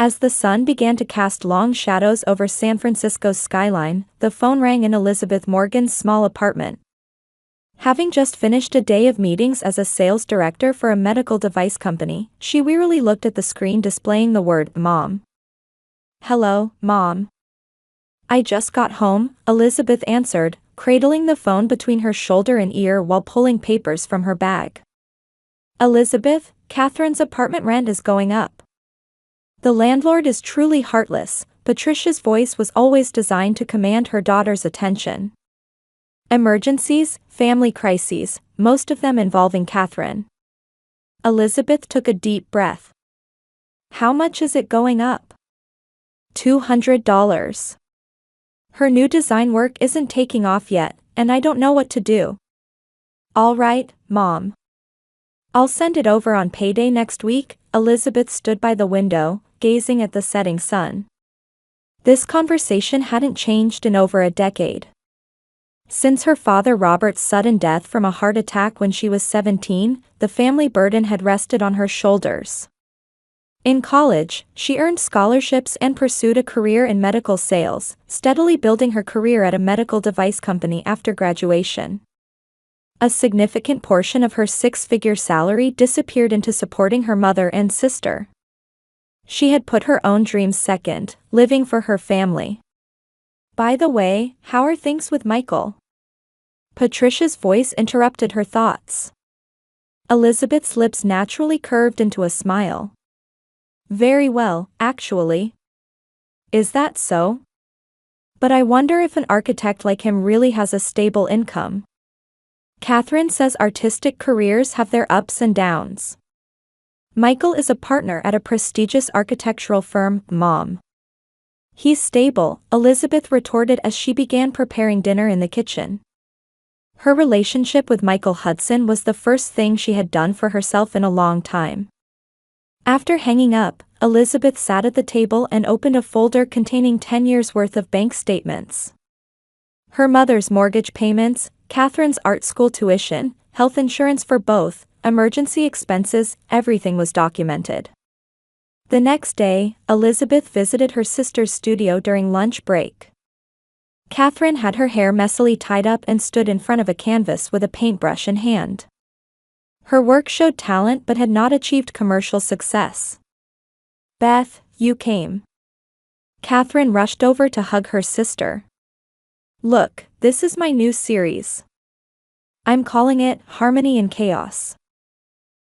As the sun began to cast long shadows over San Francisco's skyline, the phone rang in Elizabeth Morgan's small apartment. Having just finished a day of meetings as a sales director for a medical device company, she wearily looked at the screen displaying the word "Mom." "Hello, Mom. I just got home," Elizabeth answered, cradling the phone between her shoulder and ear while pulling papers from her bag. "Elizabeth, Catherine's apartment rent is going up. The landlord is truly heartless." Patricia's voice was always designed to command her daughter's attention. Emergencies, family crises, most of them involving Catherine. Elizabeth took a deep breath. "How much is it going up?" $200. "Her new design work isn't taking off yet, and I don't know what to do." "All right, Mom. I'll send it over on payday next week." Elizabeth stood by the window, gazing at the setting sun. This conversation hadn't changed in over a decade. Since her father Robert's sudden death from a heart attack when she was 17, the family burden had rested on her shoulders. In college, she earned scholarships and pursued a career in medical sales, steadily building her career at a medical device company after graduation. A significant portion of her six-figure salary disappeared into supporting her mother and sister. She had put her own dreams second, living for her family. "By the way, how are things with Michael?" Patricia's voice interrupted her thoughts. Elizabeth's lips naturally curved into a smile. "Very well, actually." "Is that so? But I wonder if an architect like him really has a stable income. Catherine says artistic careers have their ups and downs." "Michael is a partner at a prestigious architectural firm, Mom." "He's stable," Elizabeth retorted as she began preparing dinner in the kitchen. Her relationship with Michael Hudson was the first thing she had done for herself in a long time. After hanging up, Elizabeth sat at the table and opened a folder containing 10 years' worth of bank statements. Her mother's mortgage payments, Catherine's art school tuition, health insurance for both, emergency expenses, everything was documented. The next day, Elizabeth visited her sister's studio during lunch break. Catherine had her hair messily tied up and stood in front of a canvas with a paintbrush in hand. Her work showed talent but had not achieved commercial success. "Beth, you came." Catherine rushed over to hug her sister. "Look, this is my new series. I'm calling it Harmony in Chaos."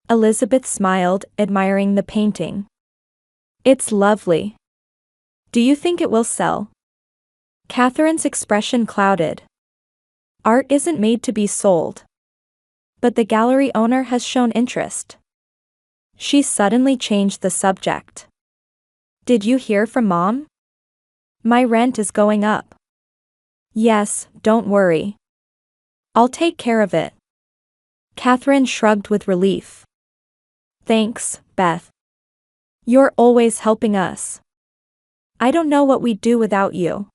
Elizabeth smiled, admiring the painting. "It's lovely. Do you think it will sell?" Catherine's expression clouded. "Art isn't made to be sold. But the gallery owner has shown interest." She suddenly changed the subject. "Did you hear from Mom? My rent is going up." "Yes, don't worry. I'll take care of it." Catherine shrugged with relief. "Thanks, Beth. You're always helping us. I don't know what we'd do without you."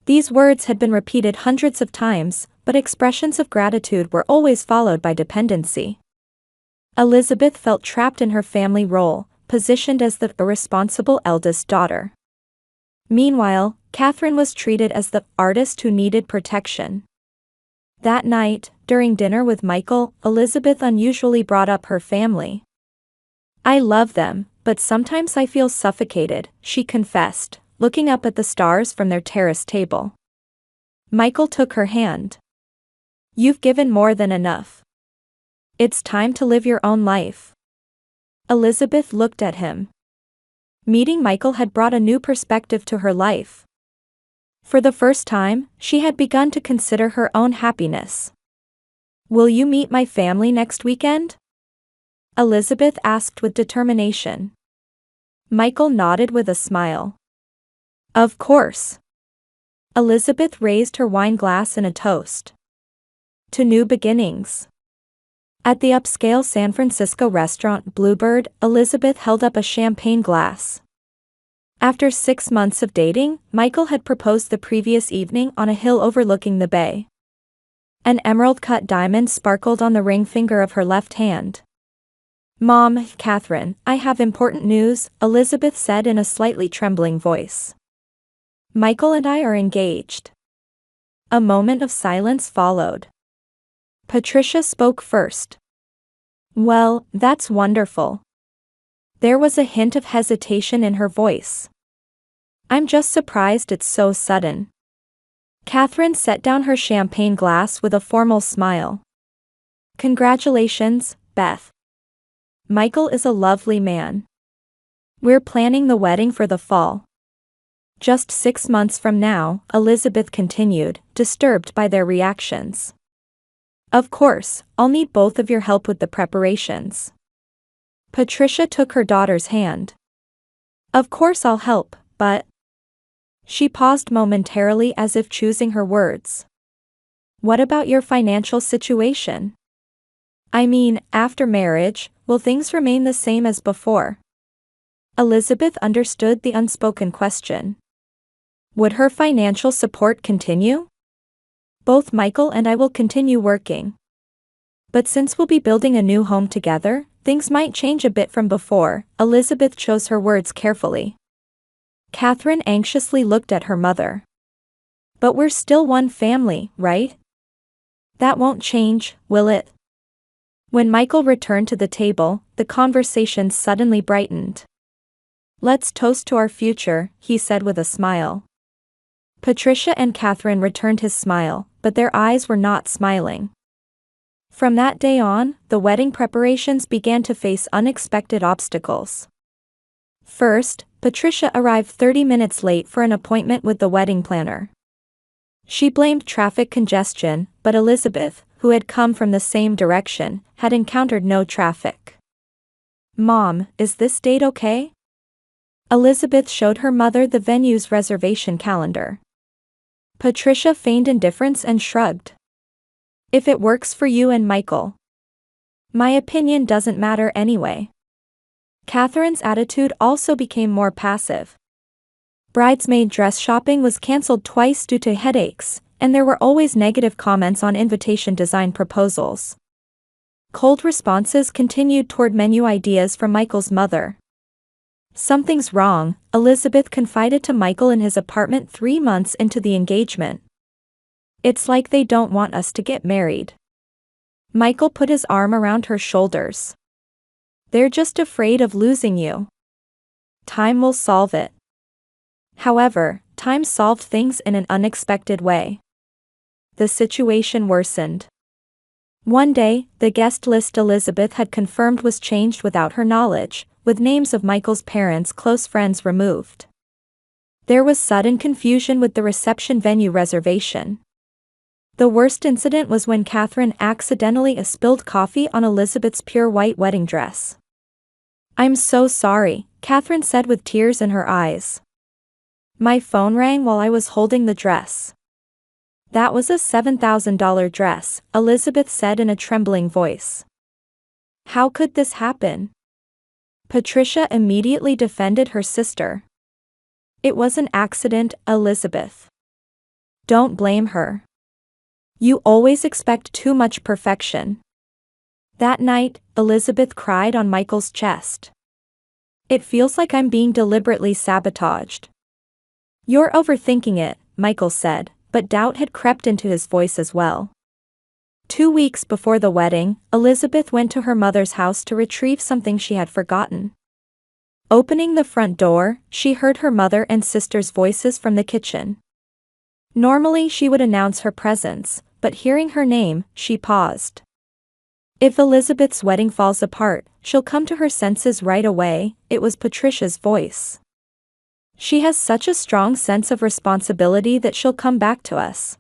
These words had been repeated hundreds of times, but expressions of gratitude were always followed by dependency. Elizabeth felt trapped in her family role, positioned as the irresponsible eldest daughter. Meanwhile, Catherine was treated as the artist who needed protection. That night, during dinner with Michael, Elizabeth unusually brought up her family. "I love them, but sometimes I feel suffocated," she confessed, looking up at the stars from their terrace table. Michael took her hand. "You've given more than enough. It's time to live your own life." Elizabeth looked at him. Meeting Michael had brought a new perspective to her life. For the first time, she had begun to consider her own happiness. "Will you meet my family next weekend?" Elizabeth asked with determination. Michael nodded with a smile. "Of course." Elizabeth raised her wine glass in a toast. "To new beginnings." At the upscale San Francisco restaurant Bluebird, Elizabeth held up a champagne glass. After 6 months of dating, Michael had proposed the previous evening on a hill overlooking the bay. An emerald-cut diamond sparkled on the ring finger of her left hand. Mom, Catherine, I have important news, Elizabeth said in a slightly trembling voice. Michael and I are engaged. A moment of silence followed. Patricia spoke first. Well, that's wonderful. There was a hint of hesitation in her voice. I'm just surprised it's so sudden. Catherine set down her champagne glass with a formal smile. Congratulations, Beth. Michael is a lovely man. We're planning the wedding for the fall. Just 6 months from now, Elizabeth continued, disturbed by their reactions. Of course, I'll need both of your help with the preparations. Patricia took her daughter's hand. Of course I'll help, but... She paused momentarily as if choosing her words. What about your financial situation? I mean, after marriage, will things remain the same as before? Elizabeth understood the unspoken question. Would her financial support continue? Both Michael and I will continue working. But since we'll be building a new home together, things might change a bit from before. Elizabeth chose her words carefully. Catherine anxiously looked at her mother. But we're still one family, right? That won't change, will it? When Michael returned to the table, the conversation suddenly brightened. Let's toast to our future, he said with a smile. Patricia and Catherine returned his smile, but their eyes were not smiling. From that day on, the wedding preparations began to face unexpected obstacles. First, Patricia arrived 30 minutes late for an appointment with the wedding planner. She blamed traffic congestion, but Elizabeth, who had come from the same direction, had encountered no traffic. Mom, is this date okay? Elizabeth showed her mother the venue's reservation calendar. Patricia feigned indifference and shrugged. If it works for you and Michael. My opinion doesn't matter anyway. Catherine's attitude also became more passive. Bridesmaid dress shopping was cancelled twice due to headaches, and there were always negative comments on invitation design proposals. Cold responses continued toward menu ideas from Michael's mother. Something's wrong, Elizabeth confided to Michael in his apartment 3 months into the engagement. It's like they don't want us to get married. Michael put his arm around her shoulders. They're just afraid of losing you. Time will solve it. However, time solved things in an unexpected way. The situation worsened. One day, the guest list Elizabeth had confirmed was changed without her knowledge, with names of Michael's parents' close friends removed. There was sudden confusion with the reception venue reservation. The worst incident was when Catherine accidentally spilled coffee on Elizabeth's pure white wedding dress. I'm so sorry, Catherine said with tears in her eyes. My phone rang while I was holding the dress. That was a $7,000 dress, Elizabeth said in a trembling voice. How could this happen? Patricia immediately defended her sister. It was an accident, Elizabeth. Don't blame her. You always expect too much perfection. That night, Elizabeth cried on Michael's chest. It feels like I'm being deliberately sabotaged. You're overthinking it, Michael said, but doubt had crept into his voice as well. 2 weeks before the wedding, Elizabeth went to her mother's house to retrieve something she had forgotten. Opening the front door, she heard her mother and sister's voices from the kitchen. Normally she would announce her presence, but hearing her name, she paused. If Elizabeth's wedding falls apart, she'll come to her senses right away, it was Patricia's voice. She has such a strong sense of responsibility that she'll come back to us.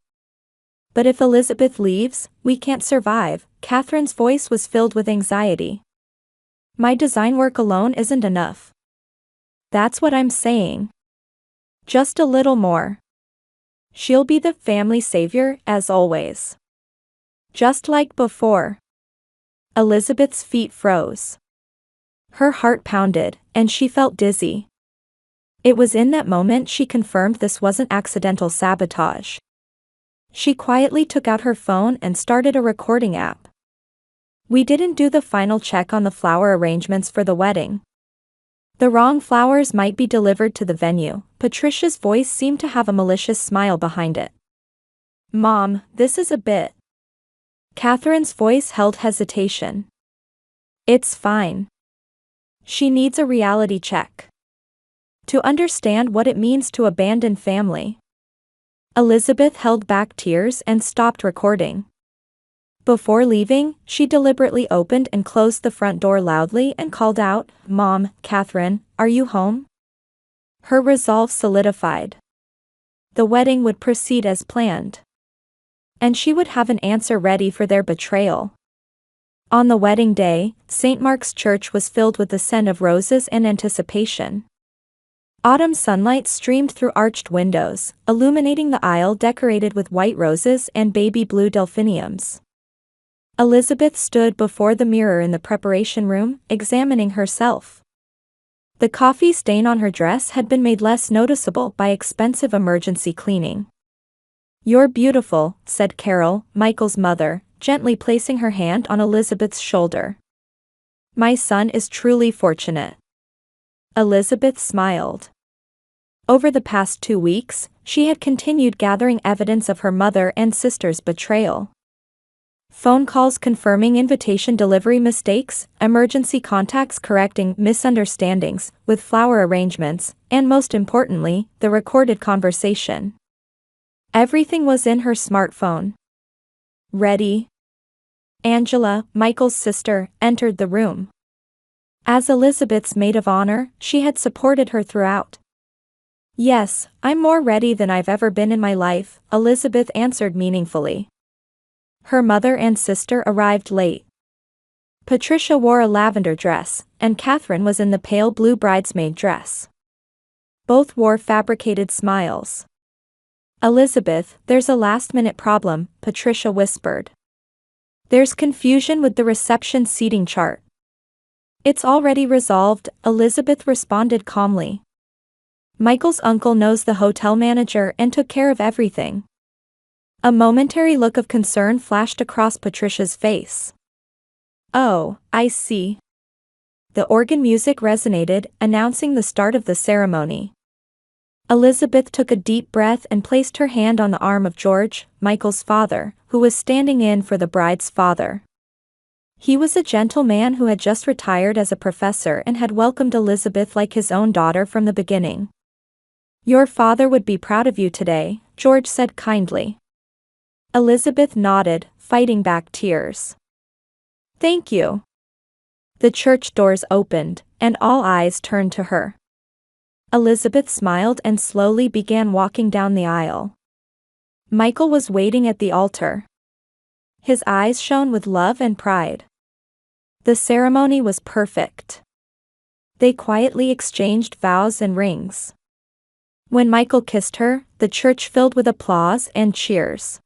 But if Elizabeth leaves, we can't survive, Catherine's voice was filled with anxiety. My design work alone isn't enough. That's what I'm saying. Just a little more. She'll be the family savior, as always. Just like before. Elizabeth's feet froze. Her heart pounded, and she felt dizzy. It was in that moment she confirmed this wasn't accidental sabotage. She quietly took out her phone and started a recording app. We didn't do the final check on the flower arrangements for the wedding. The wrong flowers might be delivered to the venue. Patricia's voice seemed to have a malicious smile behind it. Mom, this is a bit. Catherine's voice held hesitation. It's fine. She needs a reality check to understand what it means to abandon family. Elizabeth held back tears and stopped recording. Before leaving, she deliberately opened and closed the front door loudly and called out, Mom, Catherine, are you home? Her resolve solidified. The wedding would proceed as planned. And she would have an answer ready for their betrayal. On the wedding day, St. Mark's Church was filled with the scent of roses and anticipation. Autumn sunlight streamed through arched windows, illuminating the aisle decorated with white roses and baby blue delphiniums. Elizabeth stood before the mirror in the preparation room, examining herself. The coffee stain on her dress had been made less noticeable by expensive emergency cleaning. You're beautiful, said Carol, Michael's mother, gently placing her hand on Elizabeth's shoulder. My son is truly fortunate. Elizabeth smiled. Over the past 2 weeks, she had continued gathering evidence of her mother and sister's betrayal. Phone calls confirming invitation delivery mistakes, emergency contacts correcting misunderstandings with flower arrangements, and most importantly, the recorded conversation. Everything was in her smartphone. Ready? Angela, Michael's sister, entered the room. As Elizabeth's maid of honor, she had supported her throughout. Yes, I'm more ready than I've ever been in my life, Elizabeth answered meaningfully. Her mother and sister arrived late. Patricia wore a lavender dress, and Catherine was in the pale blue bridesmaid dress. Both wore fabricated smiles. Elizabeth, there's a last-minute problem, Patricia whispered. There's confusion with the reception seating chart. It's already resolved, Elizabeth responded calmly. Michael's uncle knows the hotel manager and took care of everything. A momentary look of concern flashed across Patricia's face. Oh, I see. The organ music resonated, announcing the start of the ceremony. Elizabeth took a deep breath and placed her hand on the arm of George, Michael's father, who was standing in for the bride's father. He was a gentle man who had just retired as a professor and had welcomed Elizabeth like his own daughter from the beginning. Your father would be proud of you today, George said kindly. Elizabeth nodded, fighting back tears. Thank you. The church doors opened, and all eyes turned to her. Elizabeth smiled and slowly began walking down the aisle. Michael was waiting at the altar. His eyes shone with love and pride. The ceremony was perfect. They quietly exchanged vows and rings. When Michael kissed her, the church filled with applause and cheers.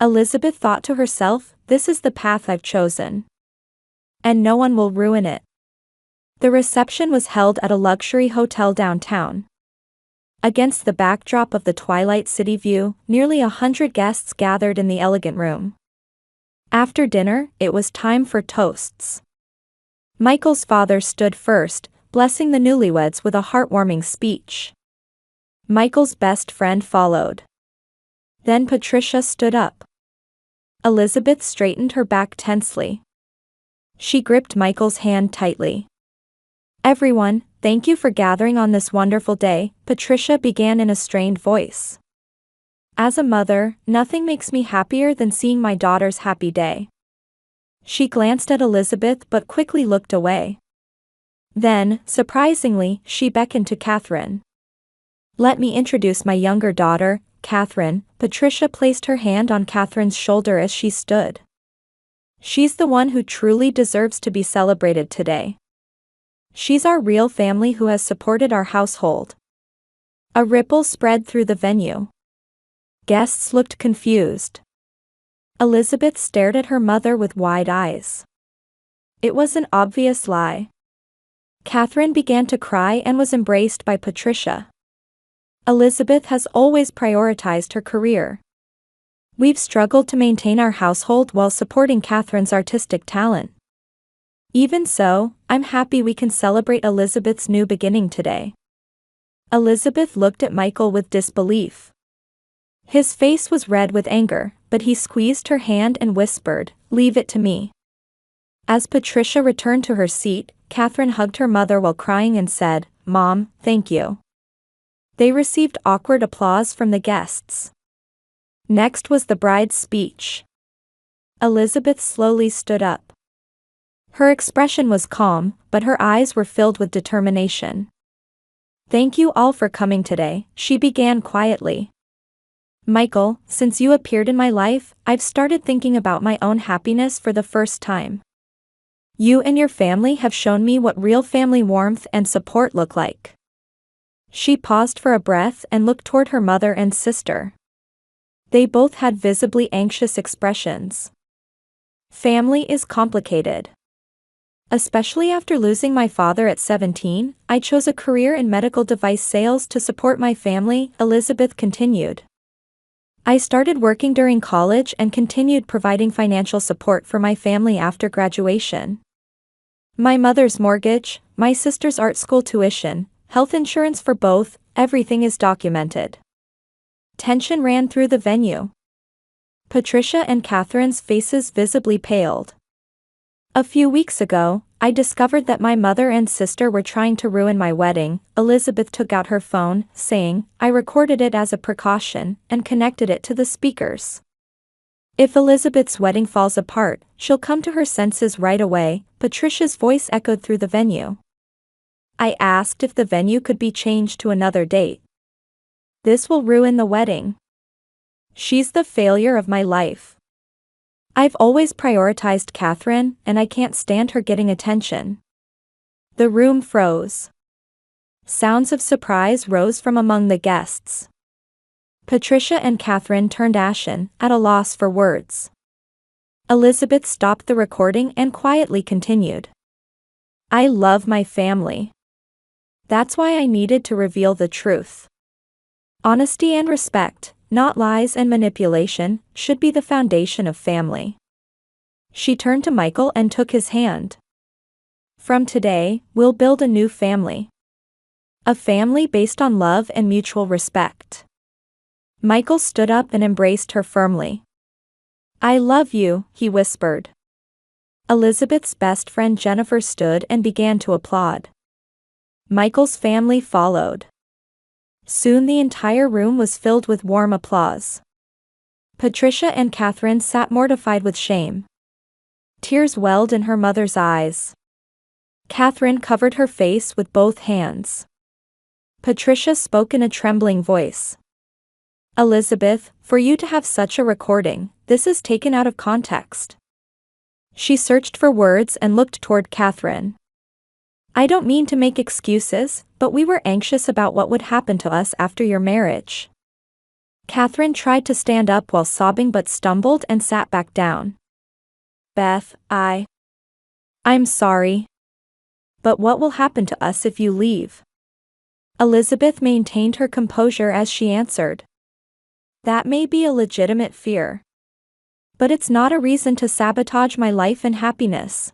Elizabeth thought to herself, this is the path I've chosen. And no one will ruin it. The reception was held at a luxury hotel downtown. Against the backdrop of the twilight city view, nearly 100 guests gathered in the elegant room. After dinner, it was time for toasts. Michael's father stood first, blessing the newlyweds with a heartwarming speech. Michael's best friend followed. Then Patricia stood up. Elizabeth straightened her back tensely. She gripped Michael's hand tightly. Everyone, thank you for gathering on this wonderful day, Patricia began in a strained voice. As a mother, nothing makes me happier than seeing my daughter's happy day. She glanced at Elizabeth but quickly looked away. Then, surprisingly, she beckoned to Catherine. Let me introduce my younger daughter, Catherine. Patricia placed her hand on Catherine's shoulder as she stood. She's the one who truly deserves to be celebrated today. She's our real family who has supported our household. A ripple spread through the venue. Guests looked confused. Elizabeth stared at her mother with wide eyes. It was an obvious lie. Catherine began to cry and was embraced by Patricia. Elizabeth has always prioritized her career. We've struggled to maintain our household while supporting Catherine's artistic talent. Even so, I'm happy we can celebrate Elizabeth's new beginning today." Elizabeth looked at Michael with disbelief. His face was red with anger, but he squeezed her hand and whispered, "Leave it to me." As Patricia returned to her seat, Catherine hugged her mother while crying and said, "Mom, thank you." They received awkward applause from the guests. Next was the bride's speech. Elizabeth slowly stood up. Her expression was calm, but her eyes were filled with determination. "Thank you all for coming today," she began quietly. "Michael, since you appeared in my life, I've started thinking about my own happiness for the first time. You and your family have shown me what real family warmth and support look like." She paused for a breath and looked toward her mother and sister. They both had visibly anxious expressions. "Family is complicated. Especially after losing my father at 17, I chose a career in medical device sales to support my family," Elizabeth continued. "I started working during college and continued providing financial support for my family after graduation. My mother's mortgage, my sister's art school tuition, health insurance for both, everything is documented." Tension ran through the venue. Patricia and Catherine's faces visibly paled. "A few weeks ago, I discovered that my mother and sister were trying to ruin my wedding," Elizabeth took out her phone, saying, "I recorded it as a precaution and connected it to the speakers. If Elizabeth's wedding falls apart, she'll come to her senses right away." Patricia's voice echoed through the venue. "I asked if the venue could be changed to another date. This will ruin the wedding. She's the failure of my life. I've always prioritized Catherine, and I can't stand her getting attention." The room froze. Sounds of surprise rose from among the guests. Patricia and Catherine turned ashen, at a loss for words. Elizabeth stopped the recording and quietly continued. "I love my family. That's why I needed to reveal the truth. Honesty and respect, not lies and manipulation, should be the foundation of family." She turned to Michael and took his hand. "From today, we'll build a new family. A family based on love and mutual respect." Michael stood up and embraced her firmly. "I love you," he whispered. Elizabeth's best friend Jennifer stood and began to applaud. Michael's family followed. Soon the entire room was filled with warm applause. Patricia and Catherine sat mortified with shame. Tears welled in her mother's eyes. Catherine covered her face with both hands. Patricia spoke in a trembling voice. "Elizabeth, for you to have such a recording, this is taken out of context." She searched for words and looked toward Catherine. "I don't mean to make excuses, but we were anxious about what would happen to us after your marriage." Catherine tried to stand up while sobbing but stumbled and sat back down. "Beth, I'm sorry. But what will happen to us if you leave?" Elizabeth maintained her composure as she answered. "That may be a legitimate fear. But it's not a reason to sabotage my life and happiness."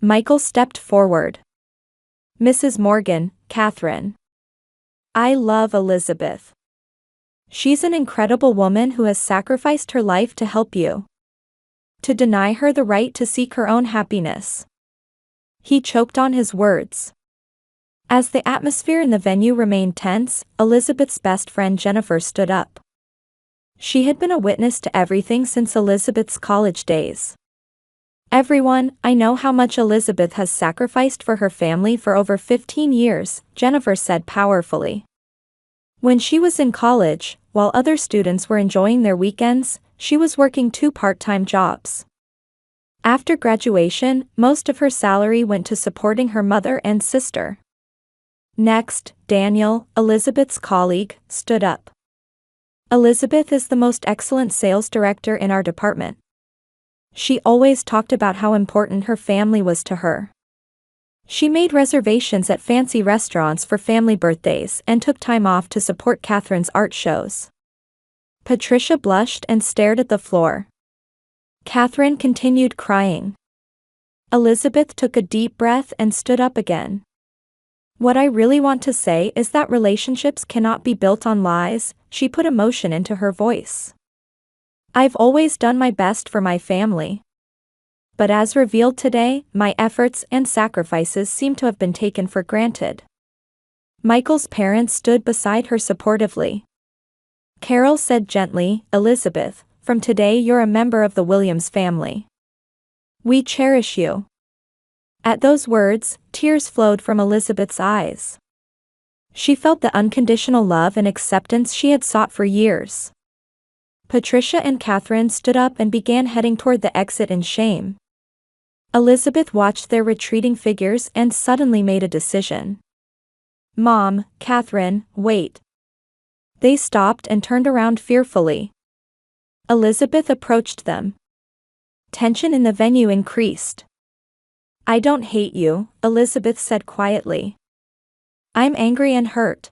Michael stepped forward. "Mrs. Morgan, Catherine. I love Elizabeth. She's an incredible woman who has sacrificed her life to help you. To deny her the right to seek her own happiness." He choked on his words. As the atmosphere in the venue remained tense, Elizabeth's best friend Jennifer stood up. She had been a witness to everything since Elizabeth's college days. "Everyone, I know how much Elizabeth has sacrificed for her family for over 15 years, Jennifer said powerfully. When she was in college, while other students were enjoying their weekends, she was working 2 part-time jobs. After graduation, most of her salary went to supporting her mother and sister." Next, Daniel, Elizabeth's colleague, stood up. "Elizabeth is the most excellent sales director in our department. She always talked about how important her family was to her. She made reservations at fancy restaurants for family birthdays and took time off to support Catherine's art shows. Patricia blushed and stared at the floor. Catherine continued crying. Elizabeth took a deep breath and stood up again. What I really want to say is that relationships cannot be built on lies, she put emotion into her voice. I've always done my best for my family. But as revealed today, my efforts and sacrifices seem to have been taken for granted. Michael's parents stood beside her supportively. Carol said gently, Elizabeth, from today you're a member of the Williams family. We cherish you. At those words, tears flowed from Elizabeth's eyes. She felt the unconditional love and acceptance she had sought for years. Patricia and Catherine stood up and began heading toward the exit in shame. Elizabeth watched their retreating figures and suddenly made a decision. Mom, Catherine, wait. They stopped and turned around fearfully. Elizabeth approached them. Tension in the venue increased. I don't hate you, Elizabeth said quietly. I'm angry and hurt.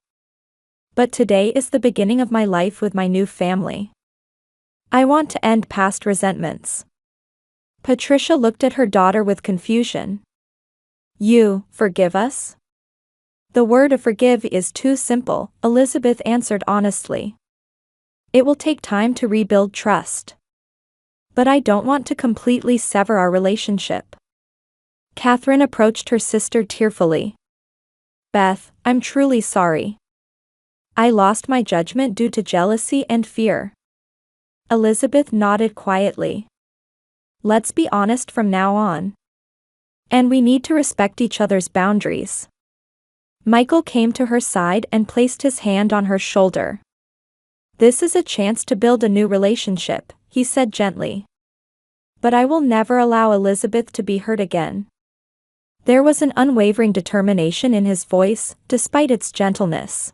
But today is the beginning of my life with my new family. I want to end past resentments. Patricia looked at her daughter with confusion. You, forgive us? The word to forgive is too simple, Elizabeth answered honestly. It will take time to rebuild trust. But I don't want to completely sever our relationship. Catherine approached her sister tearfully. Beth, I'm truly sorry. I lost my judgment due to jealousy and fear. Elizabeth nodded quietly. Let's be honest from now on. And we need to respect each other's boundaries. Michael came to her side and placed his hand on her shoulder. This is a chance to build a new relationship, he said gently. But I will never allow Elizabeth to be hurt again. There was an unwavering determination in his voice, despite its gentleness.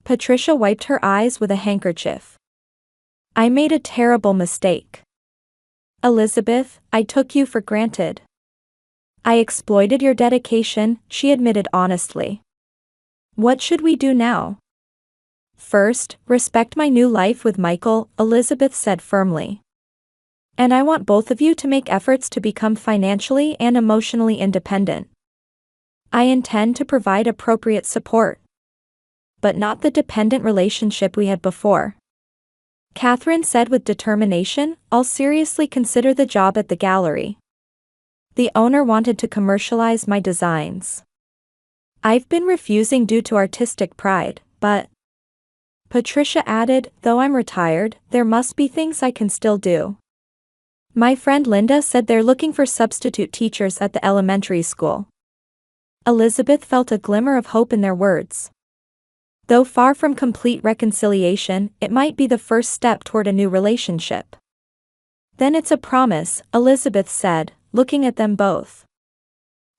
Patricia wiped her eyes with a handkerchief. I made a terrible mistake. Elizabeth, I took you for granted. I exploited your dedication, she admitted honestly. What should we do now? First, respect my new life with Michael, Elizabeth said firmly. And I want both of you to make efforts to become financially and emotionally independent. I intend to provide appropriate support. But not the dependent relationship we had before. Catherine said with determination, I'll seriously consider the job at the gallery. The owner wanted to commercialize my designs. I've been refusing due to artistic pride, but... Patricia added, though I'm retired, there must be things I can still do. My friend Linda said they're looking for substitute teachers at the elementary school. Elizabeth felt a glimmer of hope in their words. Though far from complete reconciliation, it might be the first step toward a new relationship. Then it's a promise, Elizabeth said, looking at them both.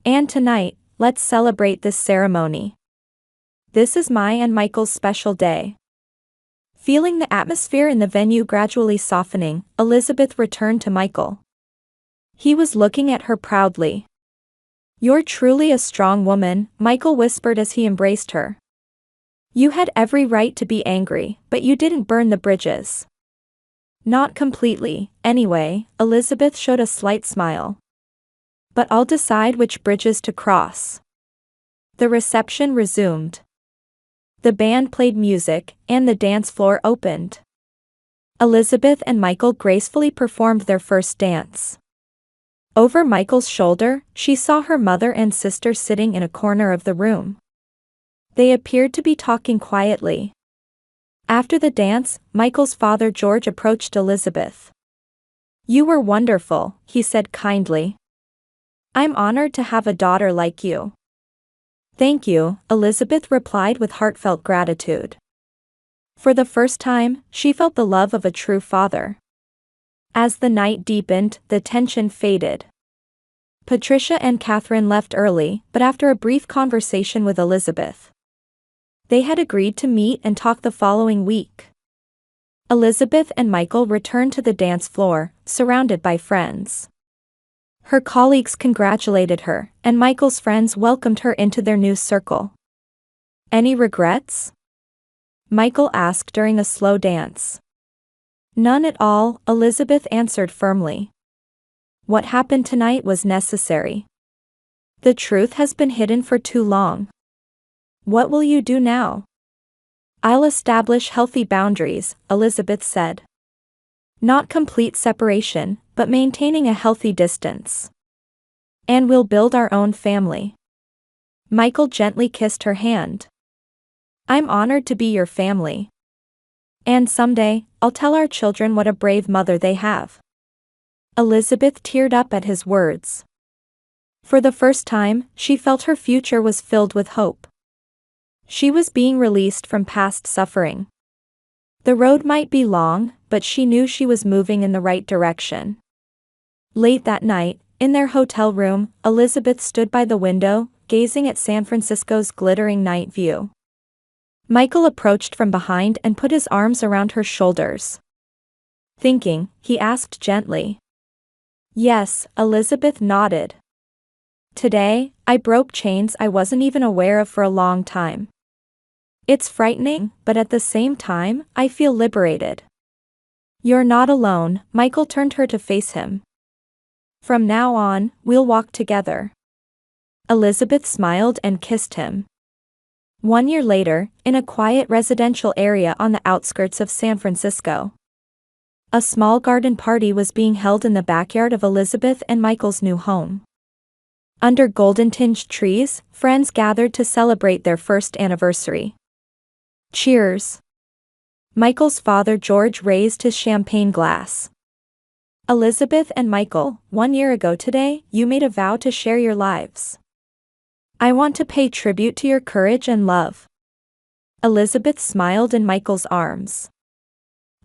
And tonight, let's celebrate this ceremony. This is my and Michael's special day. Feeling the atmosphere in the venue gradually softening, Elizabeth returned to Michael. He was looking at her proudly. You're truly a strong woman, Michael whispered as he embraced her. You had every right to be angry, but you didn't burn the bridges. Not completely, anyway, Elizabeth showed a slight smile. But I'll decide which bridges to cross. The reception resumed. The band played music, and the dance floor opened. Elizabeth and Michael gracefully performed their first dance. Over Michael's shoulder, she saw her mother and sister sitting in a corner of the room. They appeared to be talking quietly. After the dance, Michael's father George approached Elizabeth. You were wonderful, he said kindly. I'm honored to have a daughter like you. Thank you, Elizabeth replied with heartfelt gratitude. For the first time, she felt the love of a true father. As the night deepened, the tension faded. Patricia and Catherine left early, but after a brief conversation with Elizabeth. They had agreed to meet and talk the following week. Elizabeth and Michael returned to the dance floor, surrounded by friends. Her colleagues congratulated her, and Michael's friends welcomed her into their new circle. Any regrets? Michael asked during a slow dance. None at all, Elizabeth answered firmly. What happened tonight was necessary. The truth has been hidden for too long. What will you do now? I'll establish healthy boundaries, Elizabeth said. Not complete separation, but maintaining a healthy distance. And we'll build our own family. Michael gently kissed her hand. I'm honored to be your family. And someday, I'll tell our children what a brave mother they have. Elizabeth teared up at his words. For the first time, she felt her future was filled with hope. She was being released from past suffering. The road might be long, but she knew she was moving in the right direction. Late that night, in their hotel room, Elizabeth stood by the window, gazing at San Francisco's glittering night view. Michael approached from behind and put his arms around her shoulders. Thinking, he asked gently. Yes, Elizabeth nodded. Today, I broke chains I wasn't even aware of for a long time. It's frightening, but at the same time, I feel liberated. You're not alone, Michael turned her to face him. From now on, we'll walk together. Elizabeth smiled and kissed him. 1 year later, in a quiet residential area on the outskirts of San Francisco. A small garden party was being held in the backyard of Elizabeth and Michael's new home. Under golden-tinged trees, friends gathered to celebrate their first anniversary. Cheers! Michael's father George raised his champagne glass. Elizabeth and Michael, 1 year ago today, you made a vow to share your lives. I want to pay tribute to your courage and love. Elizabeth smiled in Michael's arms.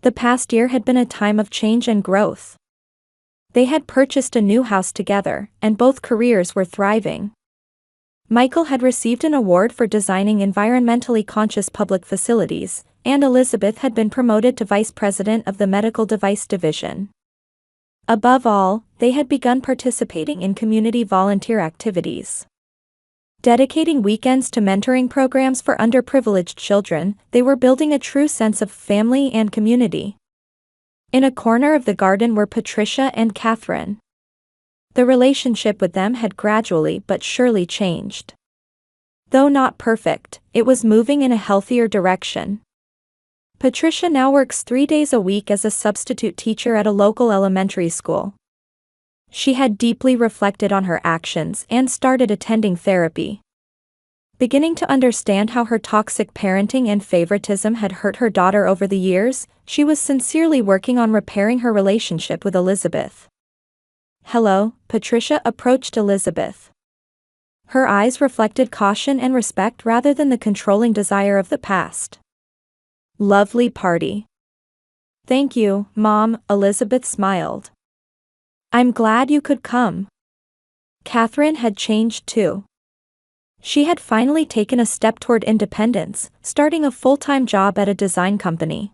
The past year had been a time of change and growth. They had purchased a new house together, and both careers were thriving. Michael had received an award for designing environmentally conscious public facilities, and Elizabeth had been promoted to vice president of the medical device division. Above all, they had begun participating in community volunteer activities. Dedicating weekends to mentoring programs for underprivileged children, they were building a true sense of family and community. In a corner of the garden were Patricia and Catherine. The relationship with them had gradually but surely changed. Though not perfect, it was moving in a healthier direction. Patricia now works 3 days a week as a substitute teacher at a local elementary school. She had deeply reflected on her actions and started attending therapy. Beginning to understand how her toxic parenting and favoritism had hurt her daughter over the years, she was sincerely working on repairing her relationship with Elizabeth. Hello, Patricia approached Elizabeth. Her eyes reflected caution and respect rather than the controlling desire of the past. Lovely party. Thank you, Mom, Elizabeth smiled. I'm glad you could come. Catherine had changed too. She had finally taken a step toward independence, starting a full-time job at a design company.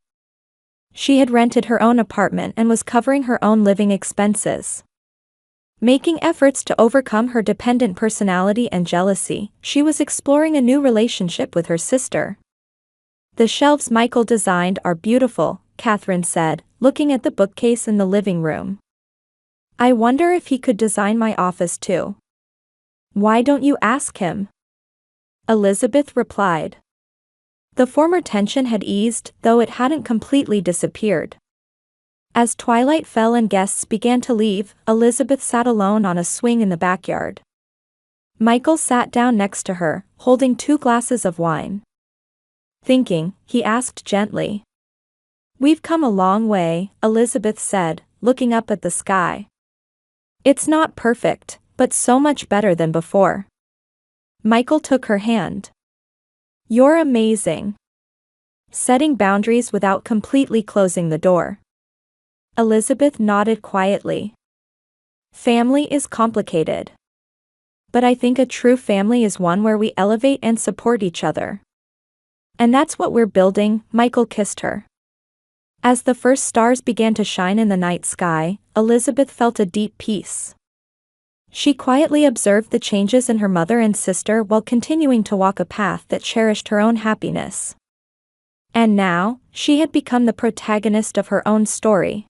She had rented her own apartment and was covering her own living expenses. Making efforts to overcome her dependent personality and jealousy, she was exploring a new relationship with her sister. The shelves Michael designed are beautiful, Catherine said, looking at the bookcase in the living room. I wonder if he could design my office too. Why don't you ask him? Elizabeth replied. The former tension had eased, though it hadn't completely disappeared. As twilight fell and guests began to leave, Elizabeth sat alone on a swing in the backyard. Michael sat down next to her, holding 2 glasses of wine. Thinking, he asked gently. We've come a long way, Elizabeth said, looking up at the sky. It's not perfect, but so much better than before. Michael took her hand. You're amazing. Setting boundaries without completely closing the door. Elizabeth nodded quietly. Family is complicated. But I think a true family is one where we elevate and support each other. And that's what we're building, Michael kissed her. As the first stars began to shine in the night sky, Elizabeth felt a deep peace. She quietly observed the changes in her mother and sister while continuing to walk a path that cherished her own happiness. And now, she had become the protagonist of her own story.